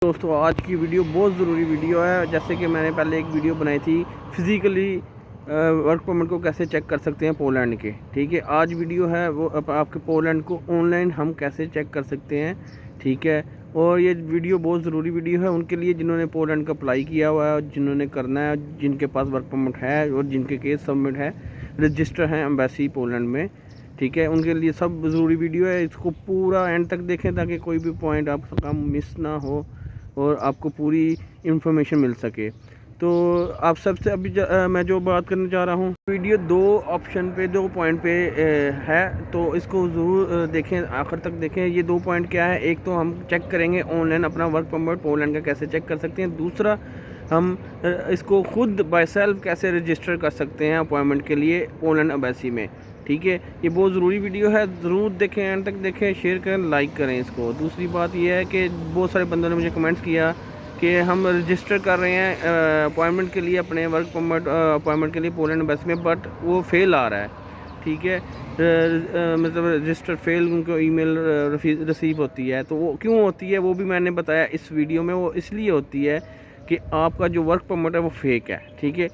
दोस्तों आज की वीडियो बहुत ज़रूरी वीडियो है। जैसे कि मैंने पहले एक वीडियो बनाई थी फिज़िकली वर्क परमिट को कैसे चेक कर सकते हैं पोलैंड के। ठीक है, आज वीडियो है वो आपके पोलैंड को ऑनलाइन हम कैसे चेक कर सकते हैं। ठीक है, और ये वीडियो बहुत ज़रूरी वीडियो है उनके लिए जिन्होंने पोलैंड का अप्लाई किया हुआ है, जिन्होंने करना है, जिनके पास वर्क परमिट है और जिनके केस सबमिट है, रजिस्टर हैं एम्बेसी पोलैंड में। ठीक है, उनके लिए सब ज़रूरी वीडियो है। इसको पूरा एंड तक देखें ताकि कोई भी पॉइंट आपका मिस ना हो और आपको पूरी इन्फॉर्मेशन मिल सके। तो आप सबसे अभी मैं जो बात करने जा रहा हूँ, वीडियो दो ऑप्शन पे, दो पॉइंट पे है, तो इसको ज़रूर देखें, आखिर तक देखें। ये दो पॉइंट क्या है, एक तो हम चेक करेंगे ऑनलाइन अपना वर्क परमिट पोलैंड का कैसे चेक कर सकते हैं, दूसरा हम इसको खुद बाय सेल्फ कैसे रजिस्टर कर सकते हैं अपॉइंटमेंट के लिए पोलैंड एम्बेसी में। ठीक है, ये बहुत ज़रूरी वीडियो है, ज़रूर देखें, एंड तक देखें, शेयर करें, लाइक करें इसको। दूसरी बात यह है कि बहुत सारे बंदों ने मुझे कमेंट्स किया कि हम रजिस्टर कर रहे हैं अपॉइंटमेंट के लिए, अपने वर्क परमिट अपॉइंटमेंट के लिए पोलैंड एम्बेसी में, बट वो फेल आ रहा है। ठीक है, मतलब रजिस्टर फेल उनको ईमेल रिसीव होती है। तो वो क्यों होती है वो भी मैंने बताया इस वीडियो में। वो इसलिए होती है कि आपका जो वर्क परमिट है वो फेक है। ठीक है,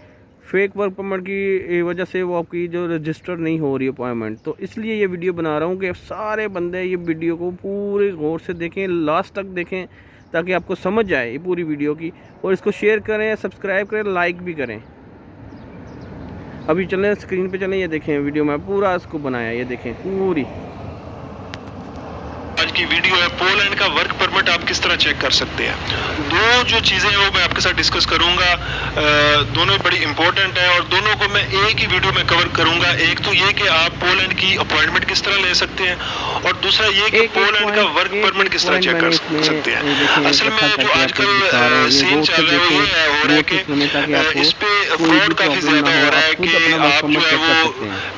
फेक वर्क परमिट की वजह से वो आपकी जो रजिस्टर नहीं हो रही अपॉइंटमेंट। तो इसलिए ये वीडियो बना रहा हूँ कि सारे बंदे ये वीडियो को पूरे गौर से देखें, लास्ट तक देखें, ताकि आपको समझ आए ये पूरी वीडियो की। और इसको शेयर करें, सब्सक्राइब करें, लाइक भी करें। अभी चलें स्क्रीन पे चलें, ये देखें वीडियो में पूरा इसको बनाया, ये देखें पूरी। आज की वीडियो है पोलैंड का वर्क परमिट आप किस तरह चेक कर सकते हैं। दो जो चीज़ें हैं वो मैं आपके साथ डिस्कस करूंगा, दोनों बड़ी इंपॉर्टेंट है और दोनों को मैं एक ही वीडियो में कवर करूंगा। एक तो ये कि आप पोलैंड की अपॉइंटमेंट किस तरह ले सकते हैं और दूसरा ये कि पोलैंड का वर्क परमिट किस तरह चेक कर सकते हैं। असल में जो आजकल सीन चल रहा है वो हो रहा है कि इस पे फ्रॉड काफ़ी ज़्यादा हो रहा है कि आप जो है वो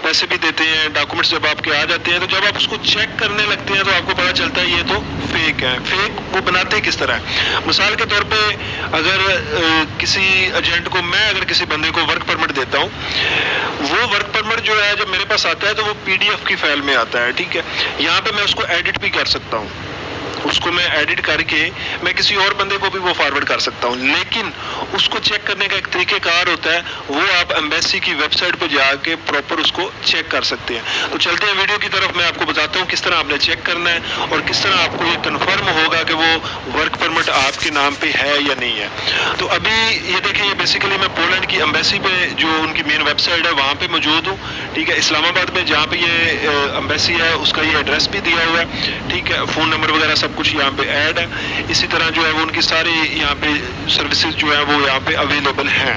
पैसे भी देते हैं, डॉक्यूमेंट्स जब आपके आ जाते हैं तो जब आप उसको चेक करने लगते हैं तो आपको पता चलता है ये तो फेक है। फेक वो बनाते किस तरह है, मिसाल के तौर पे अगर किसी एजेंट को, मैं अगर किसी बंदे को वर्क परमिट देता हूँ, वो वर्क परमिट जो है जब मेरे पास आता है तो वो पीडीएफ की फाइल में आता है। ठीक है, यहाँ पे मैं उसको एडिट भी कर सकता हूँ, उसको मैं एडिट करके मैं किसी और बंदे को भी वो फॉरवर्ड कर सकता हूँ। लेकिन उसको चेक करने का एक तरीक़ेकार होता है, वो आप एम्बेसी की वेबसाइट पर जाके प्रॉपर उसको चेक कर सकते हैं। तो चलते हैं वीडियो की तरफ, मैं आपको बताता हूँ किस तरह आपने चेक करना है और किस तरह आपको ये कन्फर्म होगा कि वो वर्क परमिट आपके नाम पे है या नहीं है। तो अभी ये देखें, ये बेसिकली मैं पोलैंड की एम्बेसी पे जो उनकी मेन वेबसाइट है वहाँ पे मौजूद हूँ। ठीक है, इस्लामाबाद में जहाँ पे ये एम्बेसी है उसका ये एड्रेस भी दिया हुआ है। ठीक है, फ़ोन नंबर वगैरह सब कुछ यहाँ पे ऐड है। इसी तरह जो है वो उनकी सारी यहाँ पे सर्विसेज जो है वो यहाँ पे अवेलेबल हैं।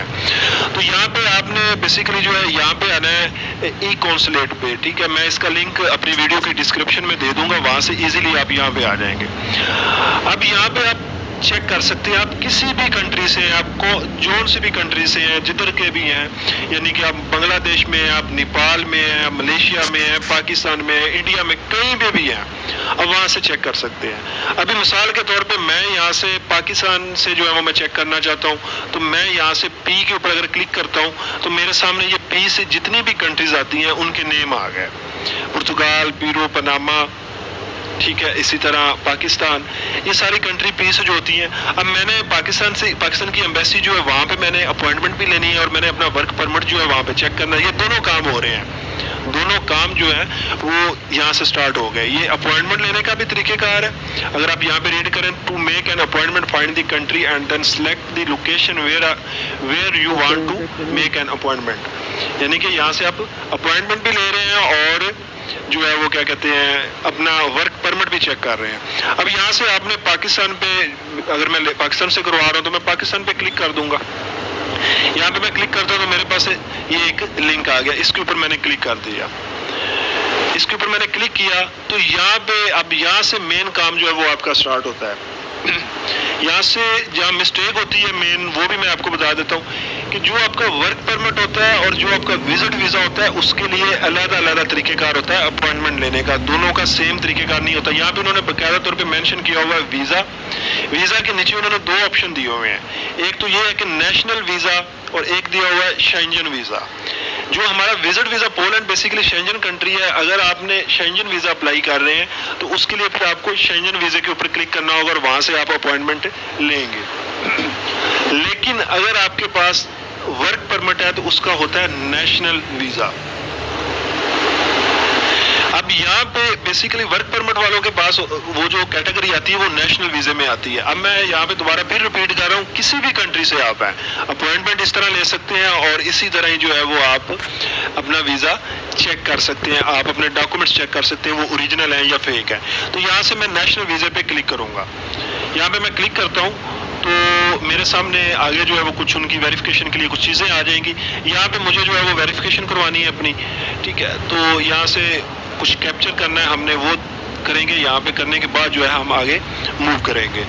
तो यहाँ पे आपने बेसिकली जो है यहाँ पे आना है ई कॉन्सुलेट पे। ठीक है, मैं इसका लिंक अपनी वीडियो की डिस्क्रिप्शन में दे दूंगा, वहाँ से इजीली आप यहाँ पे आ जाएंगे। अब यहाँ पे आप चेक कर सकते हैं, आप किसी भी कंट्री से, आपको जोन से भी कंट्री से हैं, जिधर के भी हैं, यानी कि आप बांग्लादेश में हैं, आप नेपाल में हैं, आप मलेशिया में हैं, पाकिस्तान में हैं, इंडिया में, कहीं पे भी हैं, अब वहाँ से चेक कर सकते हैं। अभी मिसाल के तौर पे मैं यहाँ से पाकिस्तान से जो है वो मैं चेक करना चाहता हूँ, तो मैं यहाँ से पी के ऊपर अगर क्लिक करता हूँ तो मेरे सामने ये पी से जितनी भी कंट्रीज आती हैं उनके नेम आ गए, पुर्तगाल, पीरो, पनामा, ठीक है, इसी तरह पाकिस्तान, ये सारी कंट्री पी से जो होती हैं। अब मैंने पाकिस्तान की एम्बेसी जो है वहाँ पे मैंने अपॉइंटमेंट भी लेनी है और मैंने अपना वर्क परमिट जो है वहाँ पे चेक करना है। ये दोनों काम हो रहे हैं, दोनों काम जो है वो यहाँ से स्टार्ट हो गए। ये अपॉइंटमेंट लेने का भी तरीकेकार है। अगर आप यहाँ पे रीड करें, to make an appointment find the country and then select the location where you want to make an appointment, यानी कि यहाँ से आप अपॉइंटमेंट भी ले रहे हैं और जो है वो क्या कहते हैं अपना वर्क परमिट भी चेक कर रहे हैं। अब यहाँ से आपने पाकिस्तान पे, अगर मैं पाकिस्तान से करवा रहा हूँ तो मैं पाकिस्तान पे क्लिक कर दूंगा। यहाँ पे मैं क्लिक करता हूँ तो मेरे पास ये एक लिंक आ गया, इसके ऊपर मैंने क्लिक कर दिया। इसके ऊपर मैंने क्लिक किया तो यहाँ पे अब यहाँ से मेन काम जो है वो आपका स्टार्ट होता है। यहाँ से जहाँ मिस्टेक होती है मेन, वो भी मैं आपको बता देता हूँ कि जो आपका वर्क परमिट होता है और जो आपका विजिट वीज़ा होता है उसके लिए अलग-अलग तरीकेकार होता है अपॉइंटमेंट लेने का, दोनों का सेम तरीकेकार नहीं होता। यहाँ पे उन्होंने बाकायदा तौर पे मेंशन किया हुआ है वीज़ा के नीचे उन्होंने दो ऑप्शन दिए हुए हैं। एक तो ये है कि नेशनल वीज़ा और एक दिया हुआ है शेंजन वीज़ा। जो हमारा visit visa Poland basically Schengen country है। अगर आपने शेंजन वीज़ा अप्लाई कर रहे हैं तो उसके लिए फिर आपको शेंजन वीज़े के ऊपर क्लिक करना होगा और वहाँ से आप अपॉइंटमेंट लेंगे। लेकिन अगर आपके पास वर्क परमिट है तो उसका होता है नेशनल वीज़ा। अब यहाँ पे बेसिकली वर्क परमिट वालों के पास वो जो कैटेगरी आती है वो नेशनल वीज़े में आती है। अब मैं यहाँ पे दोबारा फिर रिपीट कर रहा हूँ, किसी भी कंट्री से आप हैं अपॉइंटमेंट इस तरह ले सकते हैं और इसी तरह ही जो है वो आप अपना वीज़ा चेक कर सकते हैं, आप अपने डॉक्यूमेंट्स चेक कर सकते हैं वो ओरिजिनल है या फेक है। तो यहाँ से मैं नेशनल वीज़े पे क्लिक करूँगा। यहाँ पे मैं क्लिक करता हूँ तो मेरे सामने आगे जो है वो कुछ उनकी वेरिफिकेशन के लिए कुछ चीज़ें आ जाएंगी। यहाँ पे मुझे जो है वो वेरिफिकेशन करवानी है अपनी, ठीक है। तो यहाँ से कुछ कैप्चर करना है हमने, वो करेंगे। यहाँ पे करने के बाद जो है हम आगे मूव करेंगे।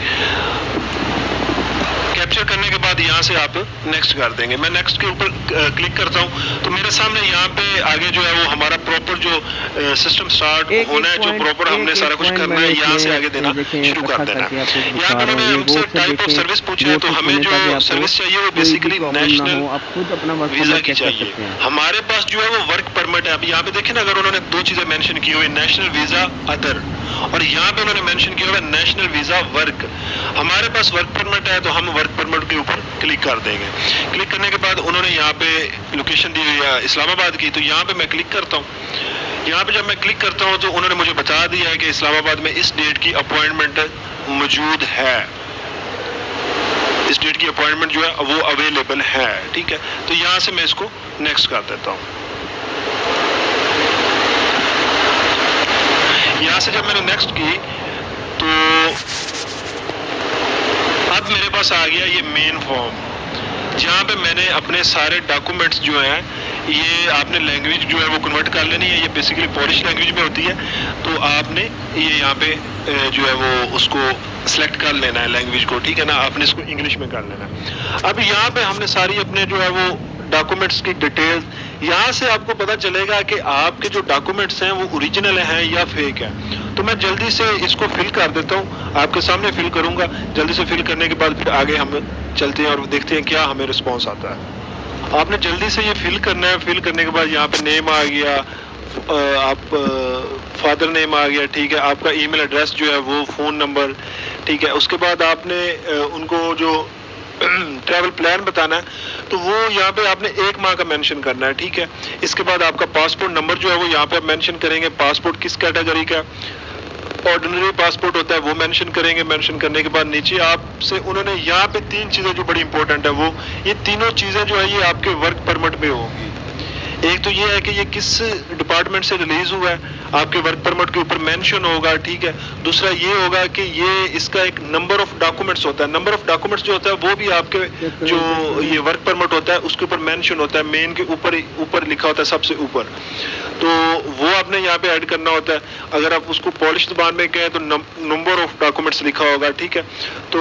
कैप्चर करने के बाद यहाँ से आप नेक्स्ट कर देंगे। मैं नेक्स्ट के ऊपर क्लिक करता हूँ तो मेरे सामने यहाँ पे आगे जो है वो हमारा प्रॉपर जो सिस्टम स्टार्ट होना है, जो प्रॉपर हमने सारा कुछ करना है, यहाँ से आगे देना शुरू कर देना है। यहाँ पे उन्होंने हमसे टाइप ऑफ सर्विस पूछा है, तो हमें जो सर्विस चाहिए वो बेसिकली नेशनल वीजा की चाहिए। हमारे पास जो है वो वर्क परमिट है। अब यहाँ पे देखिए ना, अगर उन्होंने दो चीजें मेंशन की हुई, नेशनल वीजा अदर, और यहाँ पे उन्होंने मेंशन किया हुआ है नेशनल वीजा वर्क। हमारे पास वर्क परमिट है तो हम वर्क परमिट के ऊपर क्लिक कर देंगे। क्लिक करने के बाद उन्होंने यहाँ पे लोकेशन दी हुई है इस्लामाबाद की, तो यहाँ पे मैं क्लिक करता हूँ। यहाँ पे जब मैं क्लिक करता हूँ तो उन्होंने मुझे बता दिया है कि इस्लामाबाद में इस डेट की अपॉइंटमेंट मौजूद है, इस डेट की अपॉइंटमेंट जो है वो अवेलेबल है, ठीक है। तो यहाँ से मैं इसको नेक्स्ट कर देता हूँ। यहाँ से जब मैंने नेक्स्ट की तो अब मेरे पास आ गया ये मेन फॉर्म, जहाँ पे मैंने अपने सारे डॉक्यूमेंट्स जो हैं, ये आपने लैंग्वेज जो है वो कन्वर्ट कर लेनी है। ये बेसिकली पोलिश लैंग्वेज में होती है, तो आपने ये यहाँ पे जो है वो उसको सेलेक्ट कर लेना है लैंग्वेज को, ठीक है ना। आपने इसको इंग्लिश में कर लेना है। अब यहाँ पे हमने सारी अपने जो है वो डॉक्यूमेंट्स की डिटेल, यहाँ से आपको पता चलेगा कि आपके जो डॉक्यूमेंट्स हैं वो ओरिजिनल हैं या फेक है। तो मैं जल्दी से इसको फिल कर देता हूँ, आपके सामने फिल करूँगा। जल्दी से फिल करने के बाद फिर आगे हम चलते हैं और देखते हैं क्या हमें रिस्पॉन्स आता है। आपने जल्दी से ये फिल करना है। फिल करने के बाद यहाँ पे नेम आ गया, आप फादर नेम आ गया, ठीक है। आपका ईमेल एड्रेस जो है वो, फ़ोन नंबर, ठीक है। उसके बाद आपने उनको जो ट्रैवल प्लान बताना है, तो वो यहाँ पे आपने 1 माह का मेंशन करना है, ठीक है। इसके बाद आपका पासपोर्ट नंबर जो है वो यहाँ पे आप मेंशन करेंगे। पासपोर्ट किस कैटेगरी का, ऑर्डिनरी पासपोर्ट होता है, वो मेंशन करेंगे। मेंशन करने के बाद नीचे आपसे उन्होंने यहाँ पे 3 चीज़ें जो बड़ी इंपॉर्टेंट है, वो ये तीनों चीज़ें जो है ये आपके वर्क परमिट में होंगी। एक तो ये है कि ये किस डिपार्टमेंट से रिलीज हुआ है, आपके वर्क परमिट के ऊपर मेंशन होगा, ठीक है। दूसरा ये होगा कि ये इसका एक नंबर ऑफ डॉक्यूमेंट्स होता है। नंबर ऑफ डॉक्यूमेंट्स जो होता है वो भी आपके जो ये वर्क परमिट होता है उसके ऊपर मेंशन होता है। मेन के ऊपर लिखा होता है सबसे ऊपर, तो वो आपने यहाँ पे ऐड करना होता है। अगर आप उसको पॉलिश ज़बान में कहें तो नंबर ऑफ डॉक्यूमेंट्स लिखा होगा, ठीक है। तो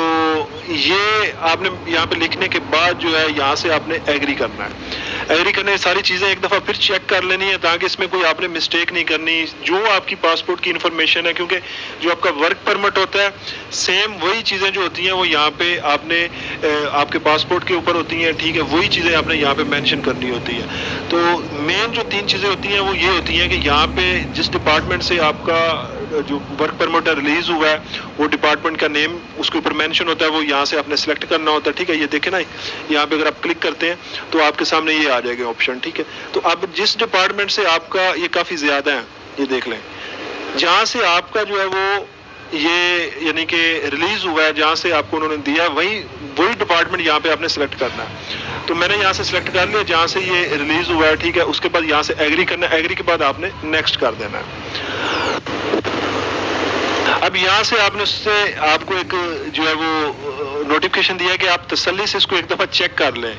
ये आपने यहाँ पे लिखने के बाद जो है यहाँ से आपने एग्री करना है। एग्री करने सारी चीज़ें एक दफ़ा फिर चेक कर लेनी है, ताकि इसमें कोई आपने मिस्टेक नहीं करनी। जो आपकी पासपोर्ट की इन्फॉर्मेशन है, क्योंकि जो आपका वर्क परमिट होता है सेम वही चीज़ें जो होती हैं वो यहाँ पे आपने आपके पासपोर्ट के ऊपर होती हैं, ठीक है। वही चीज़ें आपने यहाँ पे मेंशन करनी होती है। तो मेन जो 3 चीज़ें होती हैं वो ये होती हैं कि यहाँ पे जिस डिपार्टमेंट से आपका जो वर्क परमिट रिलीज हुआ है वो डिपार्टमेंट का नेम उसके ऊपर मेंशन होता है, वो यहाँ से आपने सेलेक्ट करना होता है, ठीक है। ये देखें ना, यहाँ पे अगर आप क्लिक करते हैं तो आपके सामने ये आ जाएगा ऑप्शन, ठीक है। तो अब जिस डिपार्टमेंट से आपका ये काफ़ी ज़्यादा है, ये देख लें, जहाँ से आपका जो है वो ये यानी कि रिलीज हुआ है, जहाँ से आपको उन्होंने दिया वही डिपार्टमेंट यहाँ पे आपने सेलेक्ट करना है। तो मैंने यहाँ से सिलेक्ट कर लिया जहाँ से ये रिलीज हुआ है, ठीक है। उसके बाद यहाँ से एग्री करना है। एग्री के बाद आपने नेक्स्ट कर देना है। अब यहाँ से आपने उससे आपको एक जो है वो नोटिफिकेशन दिया कि आप तसल्ली से इसको एक दफ़ा चेक कर लें,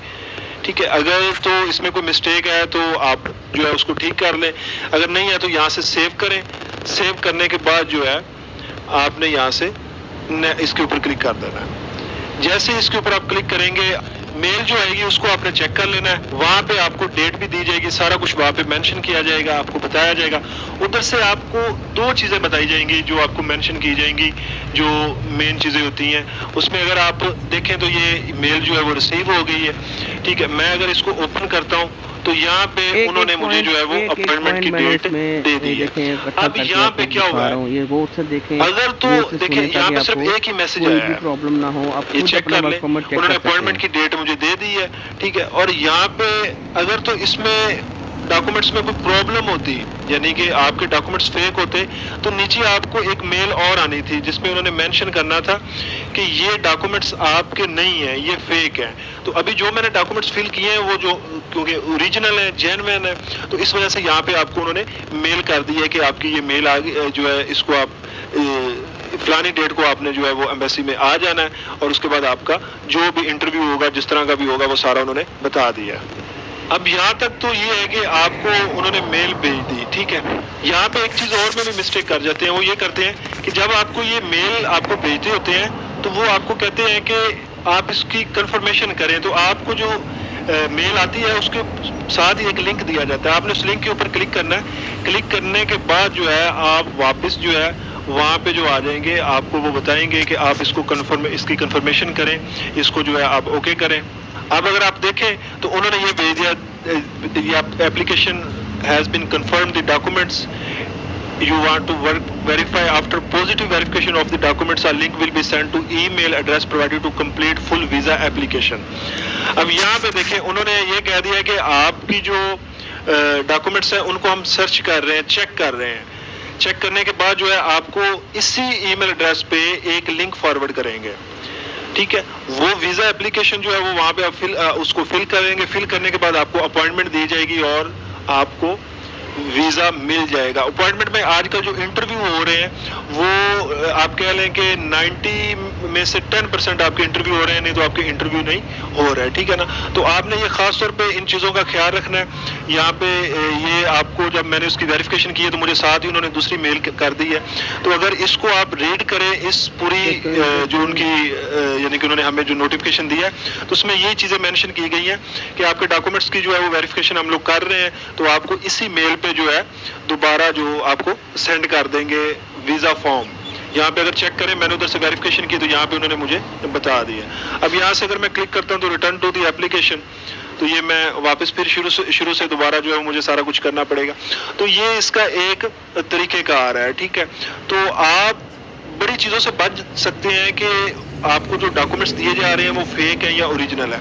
ठीक है। अगर तो इसमें कोई मिस्टेक है तो आप जो है उसको ठीक कर लें, अगर नहीं है तो यहाँ से सेव करें। सेव करने के बाद जो है आपने यहाँ से इसके ऊपर क्लिक कर देना है। जैसे इसके ऊपर आप क्लिक करेंगे, मेल जो आएगी उसको आपने चेक कर लेना है। वहाँ पे आपको डेट भी दी जाएगी, सारा कुछ वहाँ पे मेंशन किया जाएगा, आपको बताया जाएगा। उधर से आपको 2 चीज़ें बताई जाएंगी जो आपको मेंशन की जाएंगी, जो मेन चीज़ें होती हैं। उसमें अगर आप देखें तो ये मेल जो है वो रिसीव हो गई है, ठीक है। मैं अगर इसको ओपन करता हूँ तो यहाँ पे उन्होंने मुझे जो है वो अपॉइंटमेंट की डेट दे दी है। अब यहाँ पे क्या हुआ है, ये गौर से देखें, अगर तो देखें यहाँ पे सिर्फ एक ही मैसेज आया है, प्रॉब्लम ना हो, आप ये खुद चेक अपना कर वर्क लें, परमिट चेक उन्होंने कर सकते अपॉइंटमेंट हैं। की डेट मुझे दे दी है, ठीक है। और यहाँ पे अगर तो इसमें डॉक्यूमेंट्स में कोई प्रॉब्लम होती, यानी कि आपके डॉक्यूमेंट्स फेक होते, तो नीचे आपको एक मेल और आनी थी जिसमें उन्होंने मेंशन करना था कि ये डॉक्यूमेंट्स आपके नहीं है, ये फेक है। तो अभी जो मैंने डॉक्यूमेंट्स फिल किए हैं वो जो क्योंकि ओरिजिनल है, जेन्युइन है, तो इस वजह से यहाँ पे आपको उन्होंने मेल कर दी है कि आपकी ये मेल आ गई, जो है इसको आप फलानी डेट को आपने जो है वो एम्बेसी में आ जाना है, और उसके बाद आपका जो भी इंटरव्यू होगा, जिस तरह का भी होगा, वो सारा उन्होंने बता दिया। अब यहाँ तक तो ये है कि आपको उन्होंने मेल भेज दी, ठीक है। यहाँ पे एक चीज और में भी मिस्टेक कर जाते हैं, वो ये करते हैं कि जब आपको ये मेल आपको भेजते होते हैं तो वो आपको कहते हैं कि आप इसकी कंफर्मेशन करें, तो आपको जो मेल आती है उसके साथ ही एक लिंक दिया जाता है, आपने उस लिंक के ऊपर क्लिक करना है। क्लिक करने के बाद जो है आप वापस जो है वहाँ पे जो आ जाएंगे, आपको वो बताएंगे कि आप इसको इसकी कंफर्मेशन करें, इसको जो है आप ओके करें। अब अगर आप देखें तो उन्होंने ये भेज दिया, application has been confirm the documents you want to verify after positive verification of the documents, a link will be sent to email address provided to complete full visa application। अब यहाँ पे देखें उन्होंने ये कह दिया कि आपकी जो डॉक्यूमेंट्स हैं उनको हम सर्च कर रहे हैं, चेक कर रहे हैं। चेक करने के बाद जो है आपको इसी ईमेल एड्रेस पे एक लिंक फॉरवर्ड करेंगे, ठीक है। वो वीजा एप्लीकेशन जो है वो वहाँ पे आप उसको फिल करेंगे। फिल करने के बाद आपको अपॉइंटमेंट दी जाएगी और आपको वीजा मिल जाएगा। अपॉइंटमेंट में आजकल जो इंटरव्यू हो रहे हैं वो आप कह लें कि 90 में से 10% आपके इंटरव्यू हो रहे हैं, नहीं तो आपके इंटरव्यू नहीं हो रहा है, ठीक है ना। तो आपने ये खास तौर पे इन चीज़ों का ख्याल रखना है। यहाँ पे ये आपको जब मैंने उसकी वेरिफिकेशन की है तो मुझे साथ ही उन्होंने दूसरी मेल कर दी है, तो अगर इसको आप रीड करें, इस पूरी जो उनकी यानी कि उन्होंने हमें जो नोटिफिकेशन दिया है तो उसमें ये चीज़ें मेंशन की गई हैं कि आपके डॉक्यूमेंट्स की जो है वो वेरिफिकेशन हम लोग कर रहे हैं, तो आपको इसी मेल पे जो है दोबारा जो आपको सेंड कर देंगे वीज़ा फॉर्म। यहाँ पे अगर चेक करें, मैंने उधर से वेरिफिकेशन की तो यहाँ पे उन्होंने मुझे बता दिया। अब यहाँ से अगर मैं क्लिक करता हूँ तो रिटर्न टू दी एप्लीकेशन, तो ये मैं वापस फिर शुरू से दोबारा जो है मुझे सारा कुछ करना पड़ेगा। तो ये इसका एक तरीक़ेकार है, ठीक है। तो आप बड़ी चीज़ों से बच सकते हैं कि आपको जो डॉक्यूमेंट्स दिए जा रहे हैं वो फेक है या ओरिजिनल है।